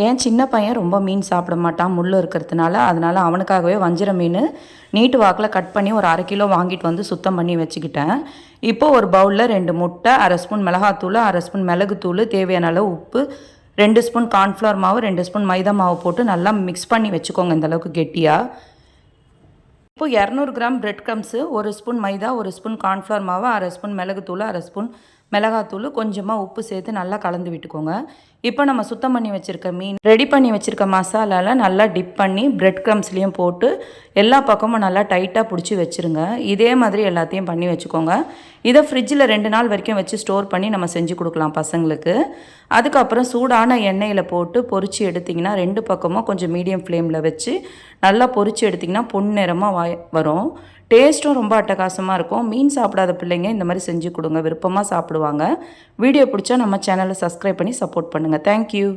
என் சின்ன பையன் ரொம்ப மீன் சாப்பிட மாட்டான் முள் இருக்கிறதுனால. அதனால் அவனுக்காகவே வஞ்சிர மீன் நீட்டு வாக்கில் கட் பண்ணி ஒரு 1/2 கிலோ வாங்கிட்டு வந்து சுத்தம் பண்ணி வச்சுக்கிட்டேன். இப்போது ஒரு பவுலில் 2 முட்டை, 1/2 ஸ்பூன் மிளகாத்தூள், 1/2 ஸ்பூன் மிளகுத்தூள், தேவையான அளவு உப்பு, 2 ஸ்பூன் கார்ன்ஃப்ளவர் மாவு, 2 ஸ்பூன் மைதா மாவு போட்டு நல்லா மிக்ஸ் பண்ணி வச்சுக்கோங்க இந்தளவுக்கு கெட்டியாக. இப்போது 200 கிராம் பிரெட் க்ரம்ஸு, 1 ஸ்பூன் மைதா, 1 ஸ்பூன் கார்ன்ஃப்ளவர் மாவு, 1/2 ஸ்பூன் மிளகுத்தூள், 1/2 ஸ்பூன் மிளகாத்தூள், கொஞ்சமாக உப்பு சேர்த்து நல்லா கலந்து விட்டுக்கோங்க. இப்போ நம்ம சுத்தம் பண்ணி வச்சுருக்க மீன் ரெடி பண்ணி வச்சுருக்க மசாலாவில் நல்லா டிப் பண்ணி பிரெட் க்ரம்ஸ்லேயும் போட்டு எல்லா பக்கமும் நல்லா டைட்டாக பிடிச்சி வச்சுருங்க. இதே மாதிரி எல்லாத்தையும் பண்ணி வச்சுக்கோங்க. இதை ஃப்ரிட்ஜில் 2 நாள் வரைக்கும் வச்சு ஸ்டோர் பண்ணி நம்ம செஞ்சு கொடுக்கலாம் பசங்களுக்கு. அதுக்கப்புறம் சூடான எண்ணெயில் போட்டு பொரித்து எடுத்திங்கன்னா 2 பக்கமும் கொஞ்சம் மீடியம் ஃப்ளேமில் வச்சு நல்லா பொரித்து எடுத்திங்கன்னா பொன்னிறமாக வரும். டேஸ்ட்டும் ரொம்ப அட்டகாசமாக இருக்கும். மீன் சாப்பிடாத பிள்ளைங்க இந்த மாதிரி செஞ்சு கொடுங்க, விருப்பமாக சாப்பிடுவாங்க. வீடியோ பிடிச்சா நம்ம சேனலை சப்ஸ்கிரைப் பண்ணி சப்போர்ட் பண்ணுங்கள். தேங்க்யூ.